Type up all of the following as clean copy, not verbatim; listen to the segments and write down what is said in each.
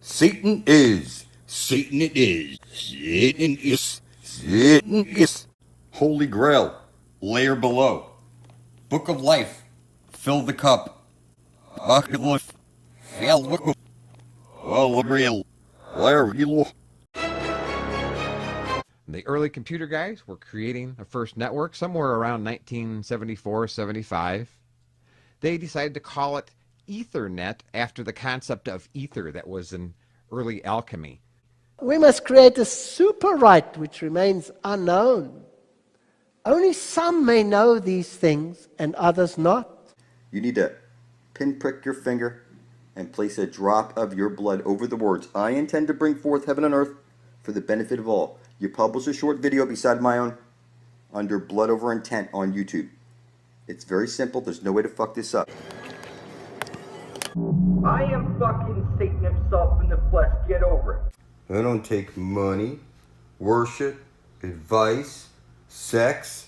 Satan is. Satan it is. Satan is. Satan is. Holy Grail. Layer below. Book of Life. Fill the cup. Apocalypse. Fill the cup. Holy Grail. Layer below. The early computer guys were creating a first network somewhere around 1974-75. They decided to call it Ethernet after the concept of ether that was in early alchemy. We must create a super right which remains unknown. Only some may know these things and others not. You need to pinprick your finger and place a drop of your blood over the words, I intend to bring forth heaven and earth for the benefit of all. You publish a short video beside my own under blood over intent on YouTube. It's very simple. There's no way to fuck this up. I am fucking Satan himself in the flesh. Get over it. I don't take money, worship, advice, sex.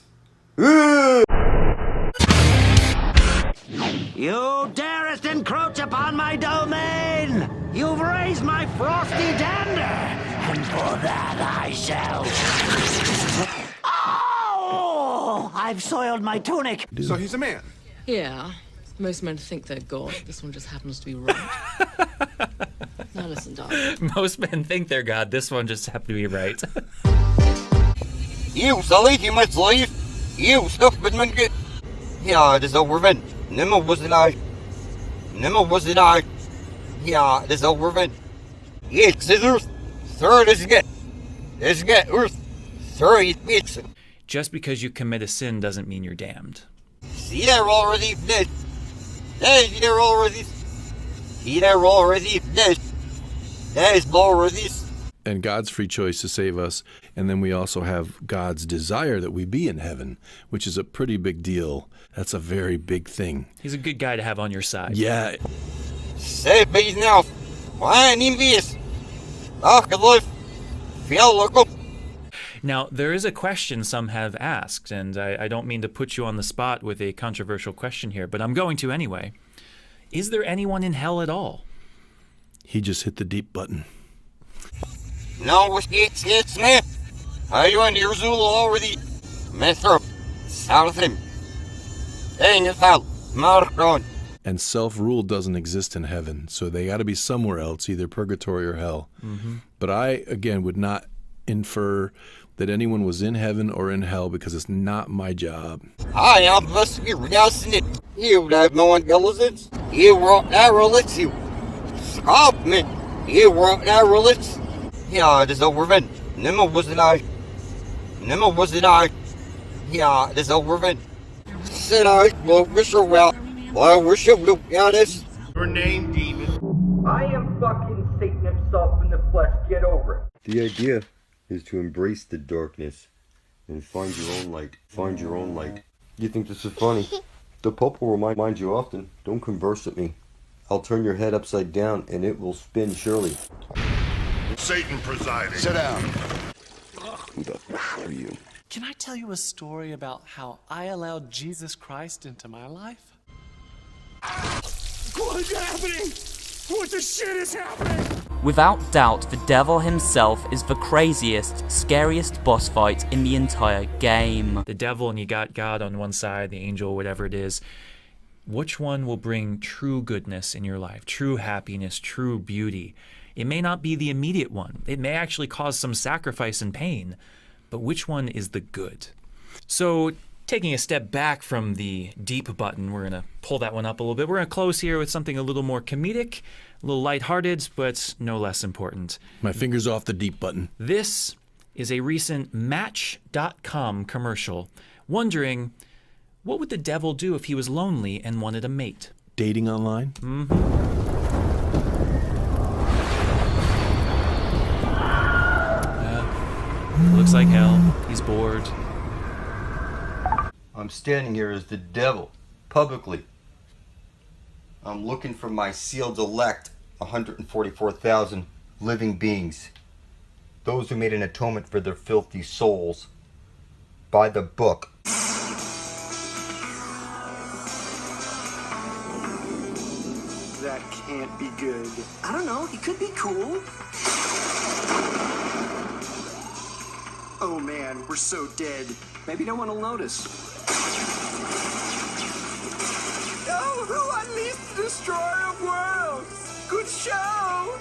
You darest encroach upon my domain! You've raised my frosty dander, and for that I shall... Oh! I've soiled my tunic! So he's a man? Yeah. Most men think they're God. This one just happens to be right. Now listen, darling. Most men think they're God. This one just happened to be right. You, Sully, you must leave. You, stupid man. Ja, das ist overwin. Nimmer was it I. Nimmer was it I. Ja, das ist overwin. It's Earth. Third is get. Is get Earth. Third is Just because you commit a sin doesn't mean you're damned. See there already dead. There already. See there already dead. That is already. And God's free choice to save us, and then we also have God's desire that we be in heaven, which is a pretty big deal. That's a very big thing. He's a good guy to have on your side. Yeah. Say please now. Why need this? Life. Feel local. Now, there is a question some have asked, and I don't mean to put you on the spot with a controversial question here, but I'm going to anyway. Is there anyone in hell at all? He just hit the deep button. No, it's me. Are you in your Zulu already? Metro. South him. Dang it out. Markon. And self-rule doesn't exist in heaven, so they got to be somewhere else, either purgatory or hell. Mm-hmm. But I, again, would not infer that anyone was in heaven or in hell because it's not my job. I am must be renouncing it. You have no intelligence. You won't never let you. Stop me. You won't never let you. Ja, das ist overwin. Nimmer was it I. Nimmer was it I. Ja, das ist overwin. Said I will wish her well. Well, wish you will be honest. Your name, demon. I am fucking Satan himself in the flesh. Get over it. The idea is to embrace the darkness and find your own light. Find your own light. You think this is funny? The Pope will remind you often, don't converse with me. I'll turn your head upside down and it will spin surely. Satan presiding. Sit down. Who the f*** are you? Can I tell you a story about how I allowed Jesus Christ into my life? What's happening? What the shit is happening? Without doubt, the devil himself is the craziest, scariest boss fight in the entire game. The devil, and you got God on one side, the angel, whatever it is. Which one will bring true goodness in your life, true happiness, true beauty? It may not be the immediate one. It may actually cause some sacrifice and pain, but which one is the good? So, taking a step back from the deep button, we're going to pull that one up a little bit. We're going to close here with something a little more comedic, a little lighthearted, but no less important. My finger's off the deep button. This is a recent Match.com commercial, wondering, what would the devil do if he was lonely and wanted a mate? Dating online? Mm-hmm. Looks like hell. He's bored. I'm standing here as the devil, publicly. I'm looking for my sealed elect, 144,000 living beings. Those who made an atonement for their filthy souls. By the book. That can't be good? I don't know. He could be cool. Oh man, we're so dead. Maybe no one will notice. Oh, who unleashed the destroyer of worlds? Good show!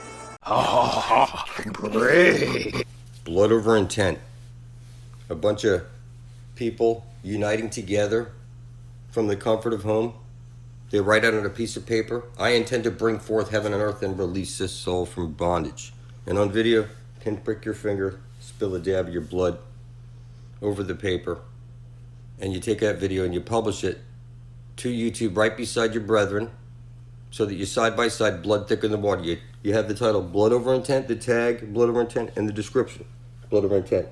Blood over intent. A bunch of people uniting together from the comfort of home. They write out on a piece of paper, I intend to bring forth heaven and earth and release this soul from bondage. And on video, can prick your finger, spill a dab of your blood over the paper, and you take that video and you publish it to YouTube right beside your brethren, so that you side by side, blood thicker than water. You have the title, Blood Over Intent, the tag, Blood Over Intent, and the description, Blood Over Intent.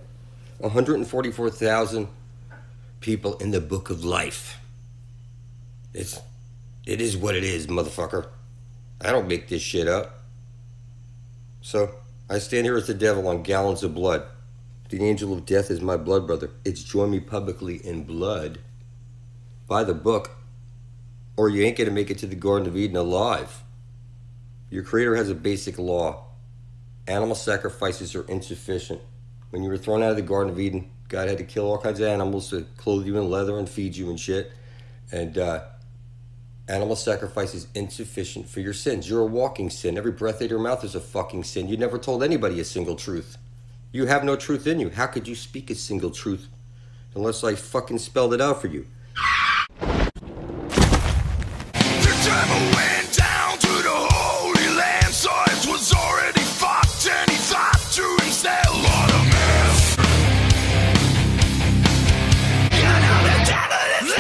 144,000 people in the book of life. It is what it is, motherfucker. I don't make this shit up. So, I stand here as the devil on gallons of blood. The angel of death is my blood brother. It's join me publicly in blood. Buy the book, or you ain't gonna make it to the Garden of Eden alive. Your creator has a basic law. Animal sacrifices are insufficient. When you were thrown out of the Garden of Eden, God had to kill all kinds of animals to clothe you in leather and feed you and shit. And animal sacrifice is insufficient for your sins. You're a walking sin. Every breath out of your mouth is a fucking sin. You never told anybody a single truth. You have no truth in you. How could you speak a single truth unless I fucking spelled it out for you? The devil went down to the Holy Land, so it was already fucked, and he thought to himself, what a mess. You know the devil is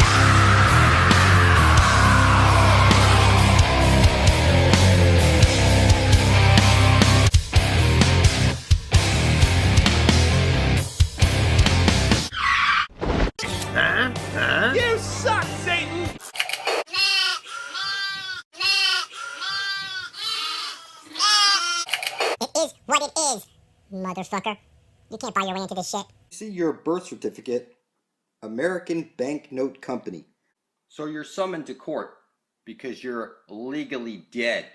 You suck, Satan! It is what it is, motherfucker. You can't buy your way into this shit. See your birth certificate, American Banknote Company. So you're summoned to court because you're legally dead.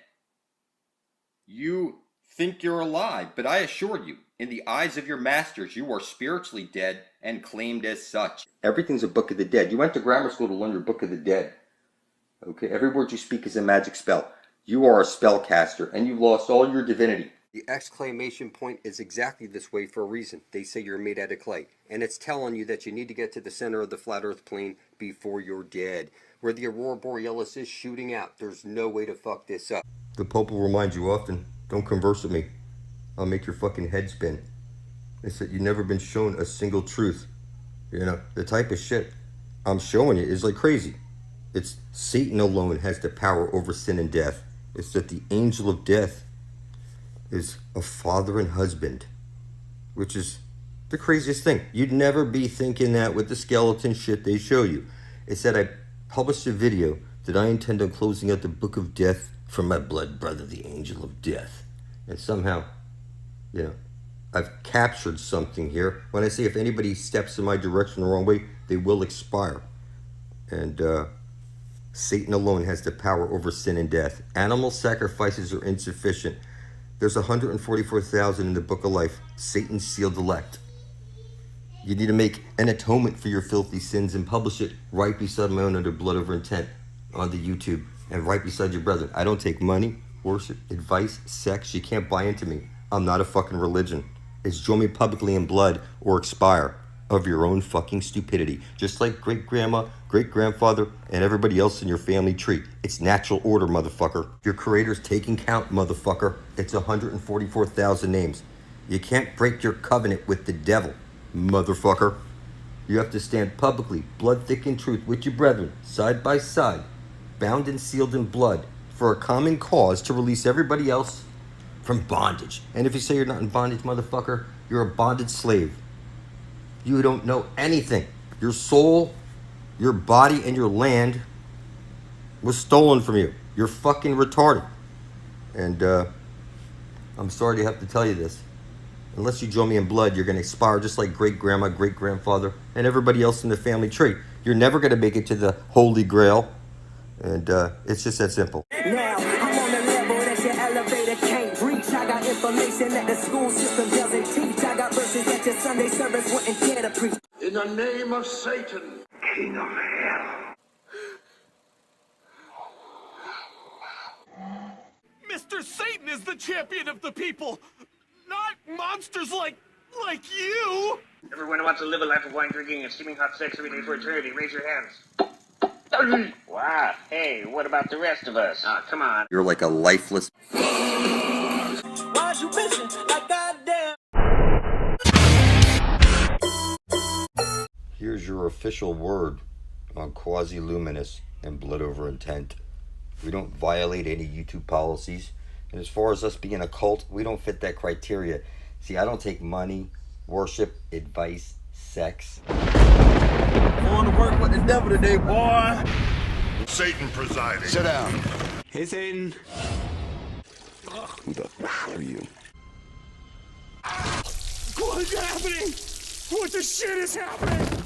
You think you're alive, but I assure you, in the eyes of your masters, you are spiritually dead and claimed as such. Everything's a book of the dead. You went to grammar school to learn your book of the dead. Okay, every word you speak is a magic spell. You are a spellcaster, and you've lost all your divinity. The exclamation point is exactly this way for a reason. They say you're made out of clay, and it's telling you that you need to get to the center of the flat earth plane before you're dead. Where the aurora borealis is shooting out, there's no way to fuck this up. The Pope will remind you often, don't converse with me. I'll make your fucking head spin. They said you've never been shown a single truth. You know, the type of shit I'm showing you is like crazy. It's Satan alone has the power over sin and death. It's that the angel of death is a father and husband, which is the craziest thing. You'd never be thinking that with the skeleton shit they show you. It's that I published a video that I intend on closing out the book of death for my blood brother, the angel of death. And somehow, you know, I've captured something here. When I say if anybody steps in my direction the wrong way, they will expire. And Satan alone has the power over sin and death. Animal sacrifices are insufficient. There's 144,000 in the book of life. Satan's sealed elect. You need to make an atonement for your filthy sins and publish it right beside my own under Blood Over Intent on the YouTube and right beside your brethren. I don't take money, worship, advice, sex. You can't buy into me. I'm not a fucking religion. It's join me publicly in blood or expire of your own fucking stupidity. Just like great-grandma, great-grandfather, and everybody else in your family tree. It's natural order, motherfucker. Your creator's taking count, motherfucker. It's 144,000 names. You can't break your covenant with the devil, motherfucker. You have to stand publicly, blood thick in truth, with your brethren, side by side, bound and sealed in blood, for a common cause to release everybody else from bondage. And if you say you're not in bondage, motherfucker, you're a bonded slave. You don't know anything. Your soul, your body, and your land was stolen from you. You're fucking retarded. And I'm sorry to have to tell you this. Unless you join me in blood, you're going to expire just like great-grandma, great-grandfather, and everybody else in the family tree. You're never going to make it to the Holy Grail. And it's just that simple. Now, I'm on the level information that the school system doesn't teach. I got verses that your Sunday service wouldn't dare to preach. In the name of Satan, King of Hell. Mr. Satan is the champion of the people, not monsters like you. Everyone who wants to live a life of wine drinking and steaming hot sex every day for eternity, raise your hands. Wow. Hey, what about the rest of us? Oh, come on. You're like a lifeless... Why'd you bitching like goddamn? Here's your official word on quasi-luminous and blood over intent. We don't violate any YouTube policies. And as far as us being a cult, we don't fit that criteria. See, I don't take money, worship, advice, sex. Going to work with the devil today, boy. Satan presiding. Sit down. Hey, Satan. Who the f*** are you? What is happening? What the shit is happening?